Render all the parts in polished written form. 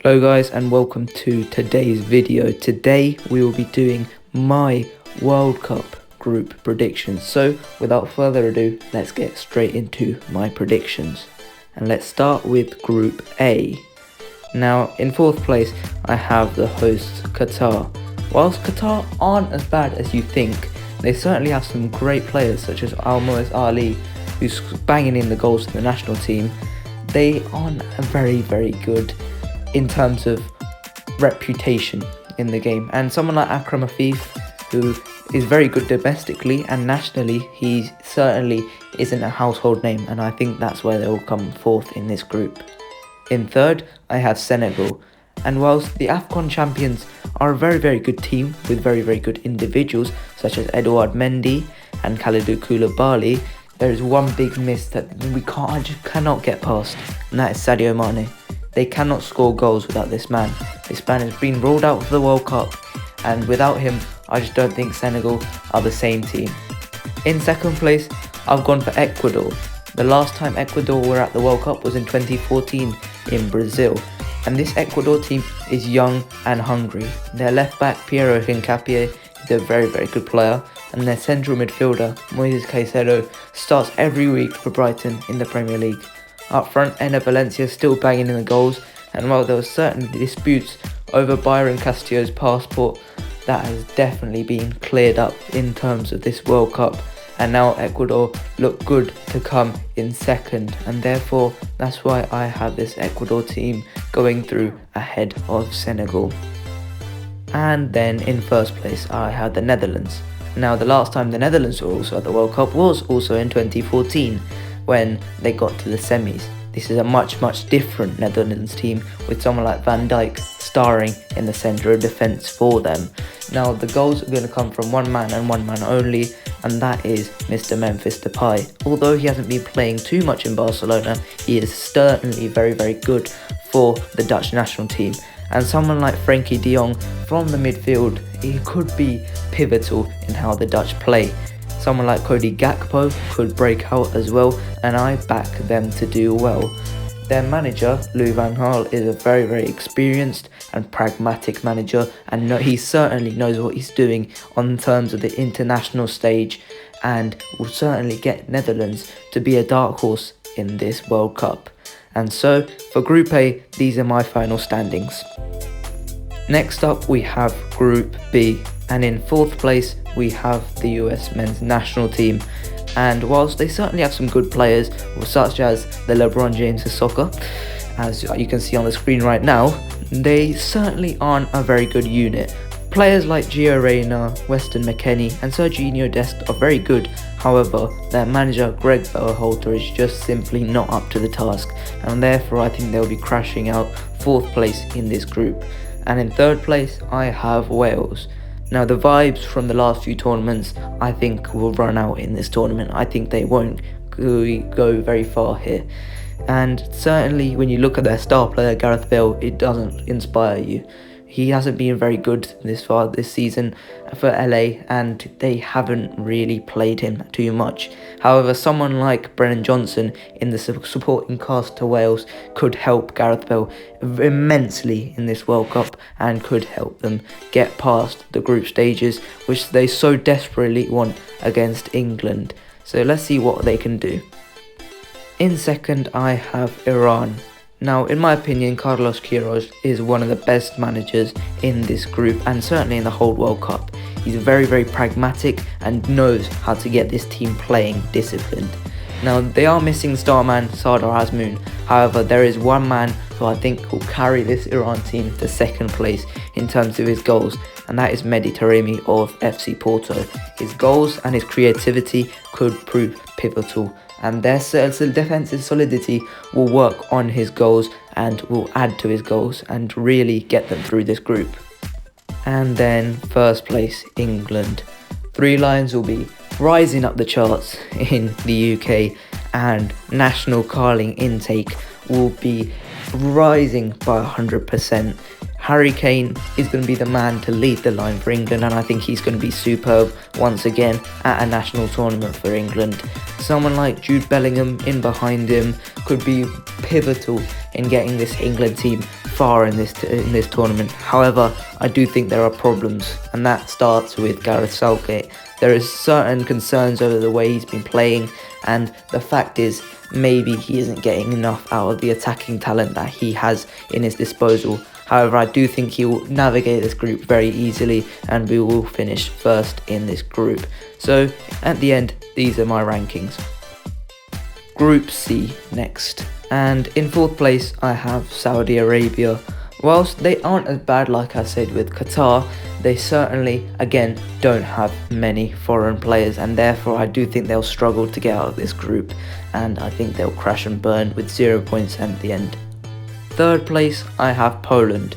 Hello guys and welcome to today's video. Today we will be doing my World Cup group predictions. So without further ado, let's get straight into my predictions. And let's start with Group A. Now in fourth place I have the hosts Qatar. Whilst Qatar aren't as bad as you think, they certainly have some great players such as Almoez Ali, who's banging in the goals for the national team. They aren't very good in terms of reputation in the game, and someone like Akram Afif, who is very good domestically and nationally, he certainly isn't a household name, and I think that's why they will come fourth in this group. In third I have Senegal, and whilst the AFCON champions are a very good team with very good individuals such as Edouard Mendy and Kalidou Koulibaly, there is one big miss that I just cannot get past, and that is Sadio Mane. They cannot score goals without this man. This man has been ruled out for the World Cup, and without him, I just don't think Senegal are the same team. In second place, I've gone for Ecuador. The last time Ecuador were at the World Cup was in 2014 in Brazil, and this Ecuador team is young and hungry. Their left back Piero Hincapié is a very good player, and their central midfielder Moises Caicedo starts every week for Brighton in the Premier League. Up front, Enner Valencia still banging in the goals, and while there were certain disputes over Byron Castillo's passport, that has definitely been cleared up in terms of this World Cup, and now Ecuador look good to come in second, and therefore that's why I have this Ecuador team going through ahead of Senegal. And then in first place I have the Netherlands. Now the last time the Netherlands were also at the World Cup was also in 2014 when they got to the semis. This is a much different Netherlands team with someone like Van Dijk starring in the centre of defence for them. Now the goals are going to come from one man and one man only, and that is Mr. Memphis Depay. Although he hasn't been playing too much in Barcelona, he is certainly very good for the Dutch national team. And someone like Frenkie de Jong from the midfield, he could be pivotal in how the Dutch play. Someone like Cody Gakpo could break out as well, and I back them to do well. Their manager, Louis van Gaal, is a very experienced and pragmatic manager, and he certainly knows what he's doing on terms of the international stage, and will certainly get Netherlands to be a dark horse in this World Cup. And so, for Group A, these are my final standings. Next up we have Group B, and in fourth place we have the US men's national team. And whilst they certainly have some good players, such as the LeBron James of soccer, as you can see on the screen right now, they certainly aren't a very good unit. Players like Gio Reyna, Weston McKennie and Sergiño Dest are very good, however their manager Greg Berhalter is just simply not up to the task, and therefore I think they'll be crashing out fourth place in this group. And in third place I have Wales. Now the vibes from the last few tournaments I think will run out in this tournament. I think they won't go very far here. And certainly when you look at their star player Gareth Bale, it doesn't inspire you. He hasn't been very good this far this season for LA, and they haven't really played him too much. However, someone like Brennan Johnson in the supporting cast to Wales could help Gareth Bale immensely in this World Cup, and could help them get past the group stages, which they so desperately want against England. So let's see what they can do. In second I have Iran. Now, in my opinion, Carlos Queiroz is one of the best managers in this group, and certainly in the whole World Cup. He's very pragmatic and knows how to get this team playing disciplined. Now, they are missing star man Sardar Azmoun. However, there is one man who I think will carry this Iran team to second place in terms of his goals, and that is Mehdi Taremi of FC Porto. His goals and his creativity could prove pivotal, and their defensive solidity will work on his goals and will add to his goals and really get them through this group. And then first place England. Three Lions will be rising up the charts in the UK, and national carling intake will be rising by 100%. Harry Kane is going to be the man to lead the line for England, and I think he's going to be superb once again at a national tournament for England. Someone like Jude Bellingham in behind him could be pivotal in getting this England team far in this tournament. However, I do think there are problems, and that starts with Gareth Southgate. There is certain concerns over the way he's been playing, and the fact is maybe he isn't getting enough out of the attacking talent that he has in his disposal. However, I do think he will navigate this group very easily, and we will finish first in this group. So at the end, these are my rankings. Group C next, and in fourth place I have Saudi Arabia. Whilst they aren't as bad, like I said, with Qatar, they certainly, again, don't have many foreign players, and therefore I do think they'll struggle to get out of this group, and I think they'll crash and burn with 0 points at the end. Third place, I have Poland.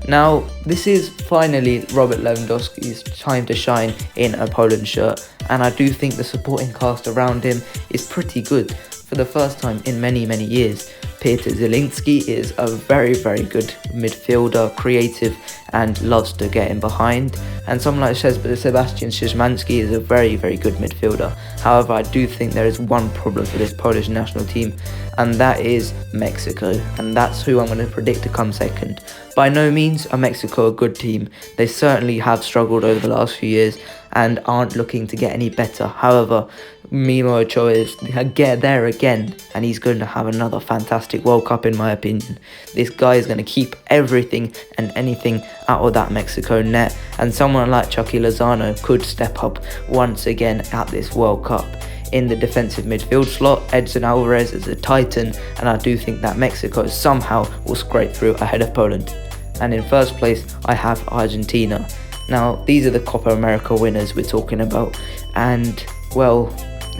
Now, this is finally Robert Lewandowski's time to shine in a Poland shirt, and I do think the supporting cast around him is pretty good. For the first time in many years, Peter Zielinski is a very good midfielder, creative and loves to get in behind, and someone like Sebastian Szymanski is a very good midfielder. However, I do think there is one problem for this Polish national team, and that is Mexico, and that's who I'm going to predict to come second. By no means are Mexico a good team. They certainly have struggled over the last few years and aren't looking to get any better. However, Memo Ochoa is there again, and he's going to have another fantastic World Cup in my opinion. This guy is going to keep everything and anything out of that Mexico net, and someone like Chucky Lozano could step up once again at this World Cup. In the defensive midfield slot, Edson Alvarez is a titan, and I do think that Mexico somehow will scrape through ahead of Poland. And in first place, I have Argentina. Now, these are the Copa America winners we're talking about, and, well,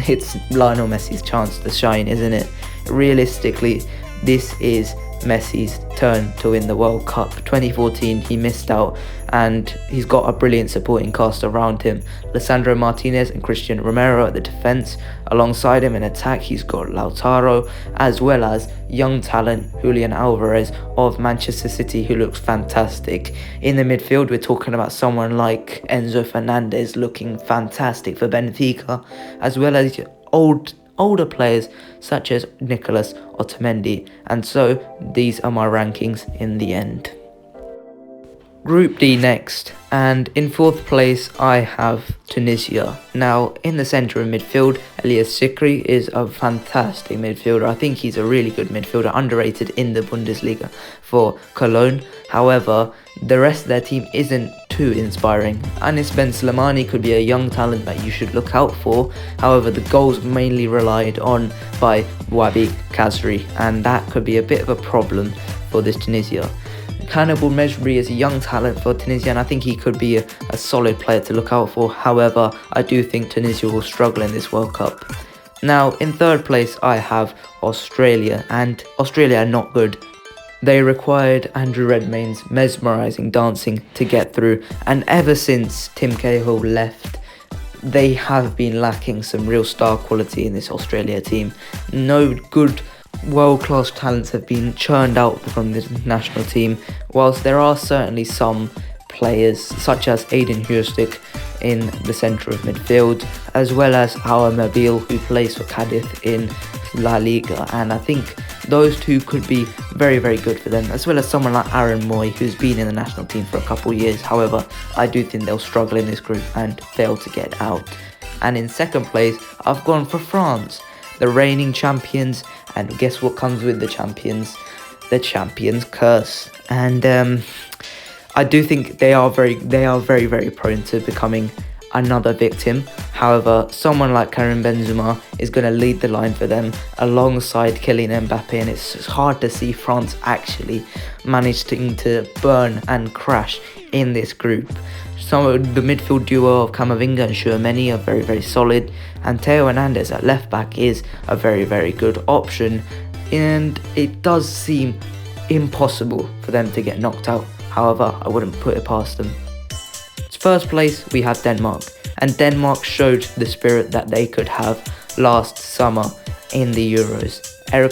it's Lionel Messi's chance to shine, isn't it? Realistically, this is Messi's turn to win the World Cup. 2014 he missed out, and he's got a brilliant supporting cast around him. Lisandro Martinez and Christian Romero at the defence. Alongside him in attack he's got Lautaro, as well as young talent Julian Alvarez of Manchester City, who looks fantastic. In the midfield we're talking about someone like Enzo Fernandez looking fantastic for Benfica, as well as older players such as Nicolas Otamendi. And so these are my rankings in the end. Group D next, and in fourth place I have Tunisia. Now, in the centre of midfield, Elias Sikri is a fantastic midfielder. I think he's a really good midfielder, underrated in the Bundesliga for Cologne. However, the rest of their team isn't too inspiring. Anis Ben Slimani could be a young talent that you should look out for. However, the goals mainly relied on by Wabi Kazri, and that could be a bit of a problem for this Tunisia. Hannibal Mejbri is a young talent for Tunisia, and I think he could be a solid player to look out for. However, I do think Tunisia will struggle in this World Cup. Now, in third place, I have Australia, and Australia are not good. They required Andrew Redmayne's mesmerising dancing to get through, and ever since Tim Cahill left, they have been lacking some real star quality in this Australia team. No good world-class talents have been churned out from the national team, whilst there are certainly some players such as Aiden Hurstick in the centre of midfield, as well as Aouar Mabil, who plays for Cadiz in La Liga, and I think those two could be very good for them, as well as someone like Aaron Moy, who's been in the national team for a couple years. However, I do think they'll struggle in this group and fail to get out. And in second place, I've gone for France, the reigning champions, and guess what comes with the champions? The champions curse. And I do think they are very prone to becoming another victim. However, someone like Karim Benzema is going to lead the line for them alongside Kylian Mbappe, and it's hard to see France actually manage to burn and crash in this group. So the midfield duo of Camavinga and Tchouaméni are very solid, and Theo Hernandez at left back is a very good option, and it does seem impossible for them to get knocked out. However, I wouldn't put it past them. First place, we have Denmark, and Denmark showed the spirit that they could have last summer in the Euros.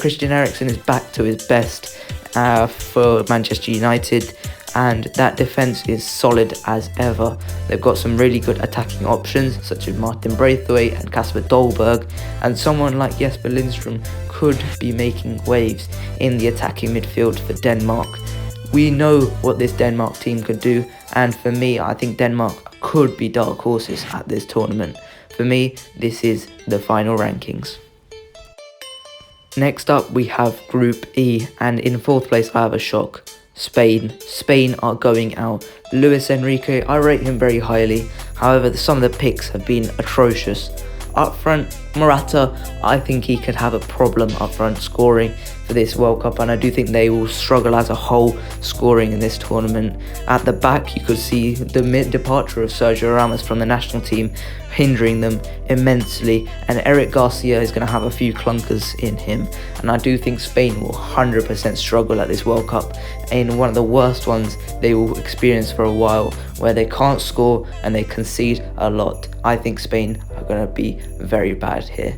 Christian Eriksen is back to his best for Manchester United, and that defence is solid as ever. They've got some really good attacking options such as Martin Braithwaite and Kasper Dolberg, and someone like Jesper Lindstrøm could be making waves in the attacking midfield for Denmark. we know what this Denmark team could do, and for me, I think Denmark could be dark horses at this tournament. For me, this is the final rankings. Next up, we have Group E, and in 4th place, I have a shock. Spain. Spain are going out. Luis Enrique, I rate him very highly. However, some of the picks have been atrocious. Up front, Morata, I think he could have a problem up front scoring for this World Cup, and I do think they will struggle as a whole scoring in this tournament. At the back, you could see the departure of Sergio Ramos from the national team hindering them immensely, and Eric Garcia is going to have a few clunkers in him, and I do think Spain will 100% struggle at this World Cup in one of the worst ones they will experience for a while, where they can't score and they concede a lot. I think Spain are going to be very bad here.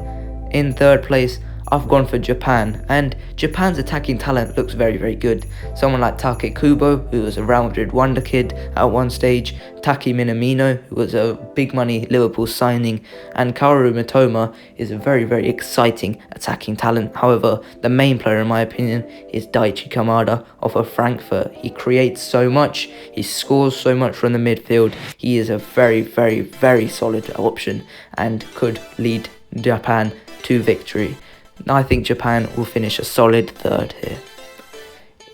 In 3rd place, I've gone for Japan, and Japan's attacking talent looks very, very good. Someone like Take Kubo, who was a Real Madrid wonder kid at one stage, Taki Minamino, who was a big money Liverpool signing, and Kaoru Mitoma is a very, very exciting attacking talent. However, the main player in my opinion is Daichi Kamada off of Frankfurt. He creates so much, he scores so much from the midfield. He is a very, very, very solid option and could lead Japan to victory. I think Japan will finish a solid 3rd here.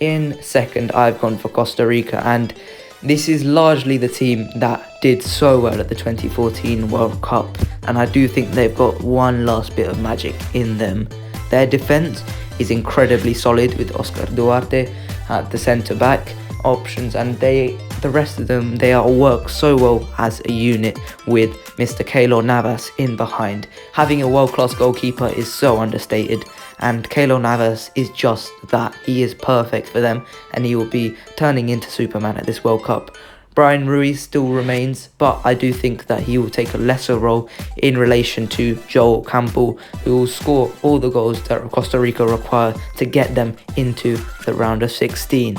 In 2nd, I've gone for Costa Rica, and this is largely the team that did so well at the 2014 World Cup, and I do think they've got one last bit of magic in them. Their defence is incredibly solid with Oscar Duarte at the centre-back options, and the rest of them, they all work so well as a unit with Mr. Keylor Navas in behind. Having a world-class goalkeeper is so understated, and Keylor Navas is just that. He is perfect for them, and he will be turning into Superman at this World Cup. Brian Ruiz still remains, but I do think that he will take a lesser role in relation to Joel Campbell, who will score all the goals that Costa Rica require to get them into the round of 16.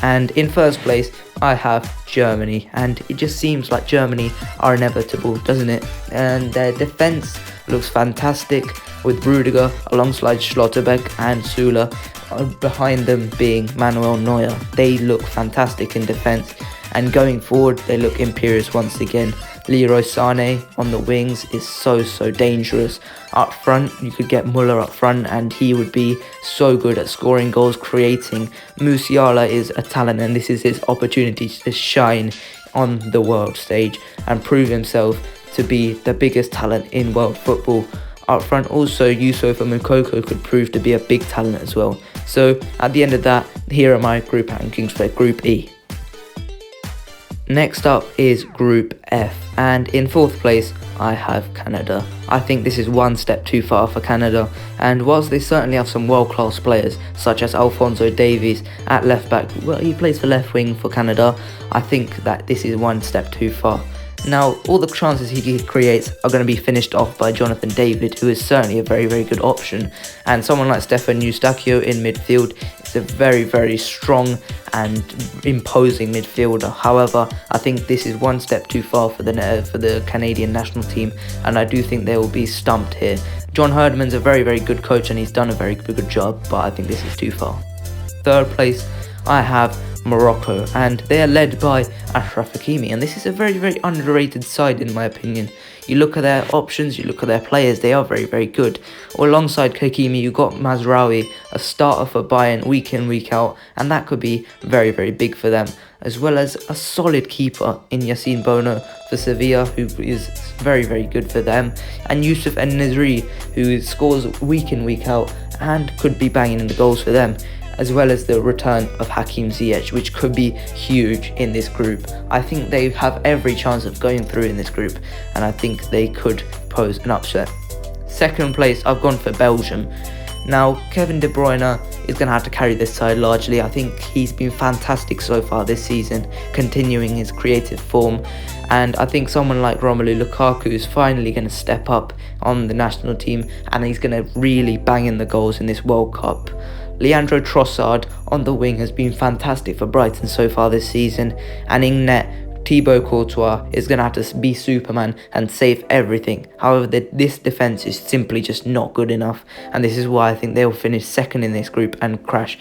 And in 1st place, I have Germany, and it just seems like Germany are inevitable, doesn't it? And their defence looks fantastic, with Rudiger alongside Schlotterbeck and Süle, behind them being Manuel Neuer. They look fantastic in defence, and going forward, they look imperious once again. Leroy Sané on the wings is so dangerous. Up front, you could get Muller up front, and he would be so good at scoring goals, creating. Musiala is a talent, and this is his opportunity to shine on the world stage and prove himself to be the biggest talent in world football. Up front also, Yusufa Moukoko could prove to be a big talent as well. So at the end of that, here are my group rankings for Group E. Next up is Group F, and in 4th place I have Canada. I think this is one step too far for Canada, and whilst they certainly have some world-class players such as Alphonso Davies at left back, well, he plays the left wing for Canada, I think that this is one step too far. Now, all the chances he creates are going to be finished off by Jonathan David, who is certainly a very, very good option. And someone like Stefan Eustachio in midfield is a very, very strong and imposing midfielder. However, I think this is one step too far for the Canadian national team, and I do think they will be stumped here. John Herdman's a very, very good coach, and he's done a very good job, but I think this is too far. 3rd place, I have Morocco, and they are led by Achraf Hakimi, and this is a very, very underrated side in my opinion. You look at their options, you look at their players, they are very, very good. Alongside Hakimi, you got Mazraoui, a starter for Bayern week in, week out, and that could be very, very big for them, as well as a solid keeper in Yassine Bono for Sevilla, who is very, very good for them, and Youssef En-Nesyri, who scores week in, week out, and could be banging in the goals for them, as well as the return of Hakim Ziyech, which could be huge in this group. I think they have every chance of going through in this group, and I think they could pose an upset. 2nd place, I've gone for Belgium. Now, Kevin De Bruyne is going to have to carry this side largely. I think he's been fantastic so far this season, continuing his creative form, and I think someone like Romelu Lukaku is finally going to step up on the national team, and he's going to really bang in the goals in this World Cup. Leandro Trossard on the wing has been fantastic for Brighton so far this season, and in net, Thibaut Courtois is going to have to be Superman and save everything. However, this defence is simply just not good enough, and this is why I think they will finish 2nd in this group and crash.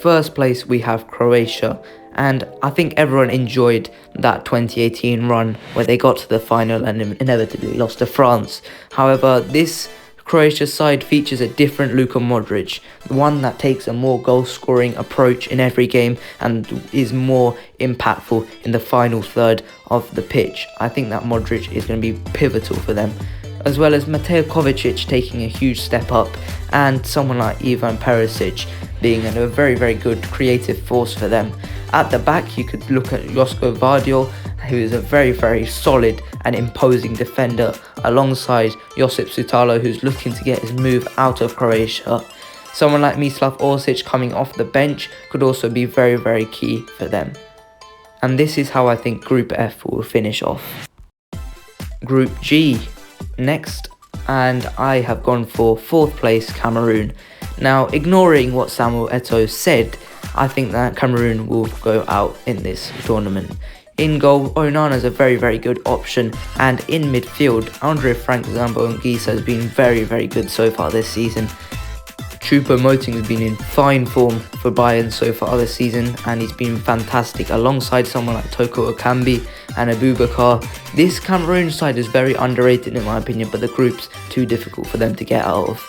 First place we have Croatia, and I think everyone enjoyed that 2018 run where they got to the final and inevitably lost to France. However, this Croatia side features a different Luka Modric, one that takes a more goal-scoring approach in every game and is more impactful in the final third of the pitch. I think that Modric is going to be pivotal for them, as well as Mateo Kovacic taking a huge step up, and someone like Ivan Perisic being a very, very good creative force for them. At the back, you could look at Josko Vardiol, who is a very, very solid and imposing defender, alongside Josip Sutalo, who's looking to get his move out of Croatia. Someone like Mislav Orsic coming off the bench could also be very, very key for them. And this is how I think Group F will finish off. Group G next, and I have gone for 4th place Cameroon. Now, ignoring what Samuel Eto'o said, I think that Cameroon will go out in this tournament. In goal, Onana is a very, very good option, and in midfield, Andre Frank Zambo-Anguissa has been very, very good so far this season. Choupo-Moting has been in fine form for Bayern so far this season, and he's been fantastic alongside someone like Toko Ekambi and Abubakar. This Cameroon side is very underrated in my opinion, but the group's too difficult for them to get out of.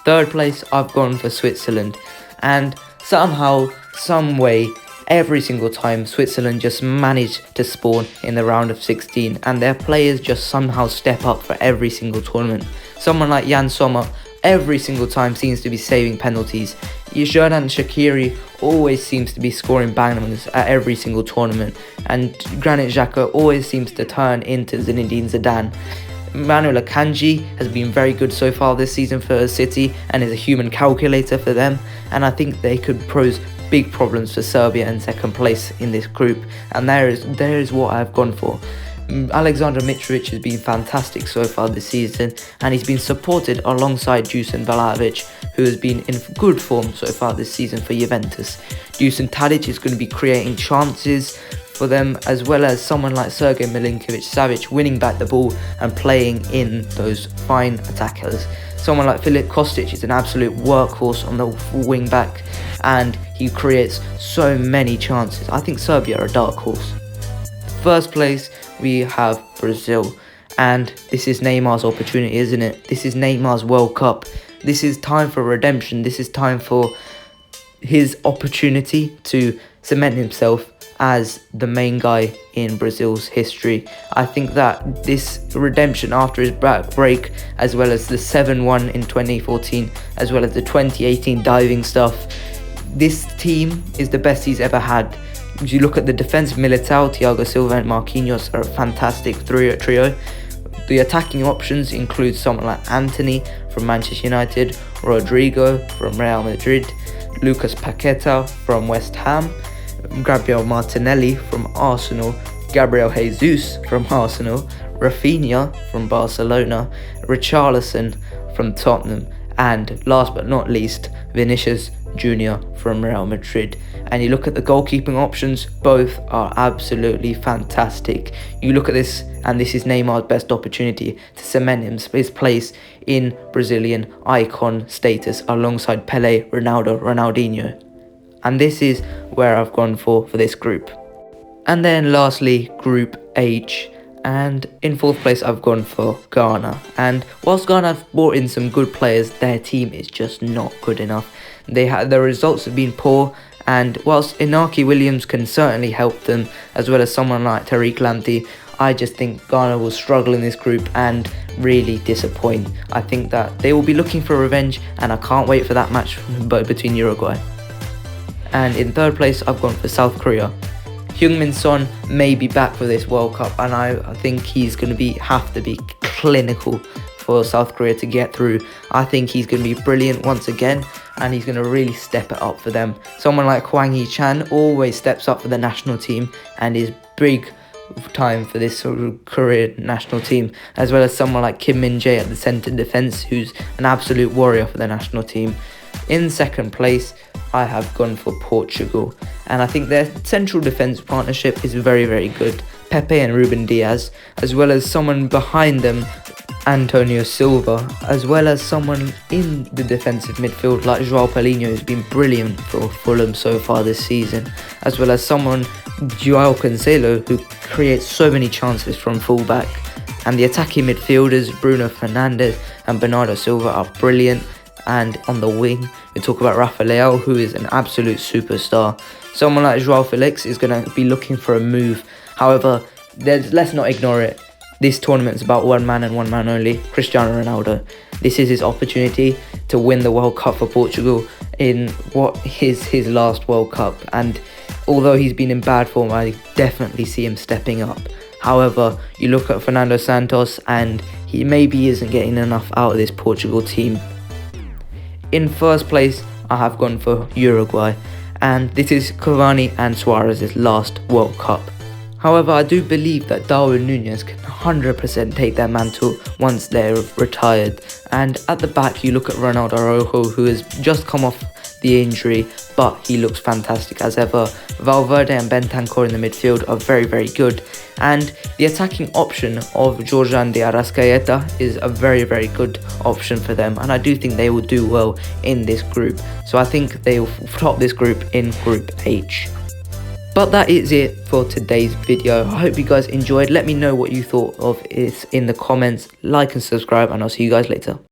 3rd place, I've gone for Switzerland, and somehow, some way, every single time Switzerland just managed to spawn in the round of 16, and their players just somehow step up for every single tournament. Someone like Jan Sommer every single time seems to be saving penalties. Jordan Shaqiri always seems to be scoring bangers at every single tournament, and Granit Xhaka always seems to turn into Zinedine Zidane. Manuel Akanji has been very good so far this season for City and is a human calculator for them, and I think they could pose big problems for Serbia in 2nd place in this group, and there is what I've gone for. Alexander Mitrovic has been fantastic so far this season, and he's been supported alongside Dusan Vlahovic, who has been in good form so far this season for Juventus. Dusan Tadic is going to be creating chances for them, as well as someone like Sergej Milinkovic-Savic winning back the ball and playing in those fine attackers. Someone like Filip Kostic is an absolute workhorse on the wing back, and he creates so many chances. I think Serbia are a dark horse. 1st place, we have Brazil, and this is Neymar's opportunity, isn't it? This is Neymar's World Cup. This is time for redemption. This is time for his opportunity to cement himself as the main guy in Brazil's history. I think that this redemption after his break, as well as the 7-1 in 2014, as well as the 2018 diving stuff, this team is the best he's ever had. If you look at the defense, Militao, Thiago Silva and Marquinhos are a fantastic trio. The attacking options include someone like Antony from Manchester United, Rodrigo from Real Madrid, Lucas Paqueta from West Ham, Gabriel Martinelli from Arsenal, Gabriel Jesus from Arsenal, Rafinha from Barcelona, Richarlison from Tottenham, and last but not least, Vinicius Jr. from Real Madrid. And you look at the goalkeeping options, both are absolutely fantastic. You look at this, and this is Neymar's best opportunity to cement his place in Brazilian icon status alongside Pelé, Ronaldo, Ronaldinho. And this is where I've gone for this group. And then lastly, Group H. And in 4th place, I've gone for Ghana. And whilst Ghana have brought in some good players, their team is just not good enough. Their results have been poor, and whilst Inaki Williams can certainly help them, as well as someone like Tariq Lamptey, I just think Ghana will struggle in this group and really disappoint. I think that they will be looking for revenge, and I can't wait for that match between Uruguay. And in 3rd place, I've gone for South Korea. Heung-min Son may be back for this World Cup, and I think he's going to have to be clinical for South Korea to get through. I think he's going to be brilliant once again, and he's going to really step it up for them. Someone like Hwang Hee-chan always steps up for the national team and is big time for this sort of Korean national team, as well as someone like Kim Min-jae at the centre defence, who's an absolute warrior for the national team. In 2nd place, I have gone for Portugal, and I think their central defence partnership is very, very good. Pepe and Ruben Diaz, as well as someone behind them Antonio Silva, as well as someone in the defensive midfield like João Paulinho, who's been brilliant for Fulham so far this season, as well as someone, João Cancelo, who creates so many chances from fullback. And the attacking midfielders, Bruno Fernandes and Bernardo Silva, are brilliant. And on the wing, we talk about Rafa Leao, who is an absolute superstar. Someone like João Felix is going to be looking for a move. However, let's not ignore it. This tournament is about one man and one man only, Cristiano Ronaldo. This is his opportunity to win the World Cup for Portugal in what is his last World Cup. And although he's been in bad form, I definitely see him stepping up. However, you look at Fernando Santos and he maybe isn't getting enough out of this Portugal team. In first place, I have gone for Uruguay, and this is Cavani and Suarez's last World Cup. However, I do believe that Darwin Núñez can 100% take their mantle once they're retired. And at the back, you look at Ronaldo Araujo, who has just come off the injury, but he looks fantastic as ever. Valverde and Bentancur in the midfield are very, very good. And the attacking option of Jorjan de Arrascaeta is a very, very good option for them. And I do think they will do well in this group. So I think they will top this group in Group H. But that is it for today's video. I hope you guys enjoyed. Let me know what you thought of it in the comments. Like and subscribe, and I'll see you guys later.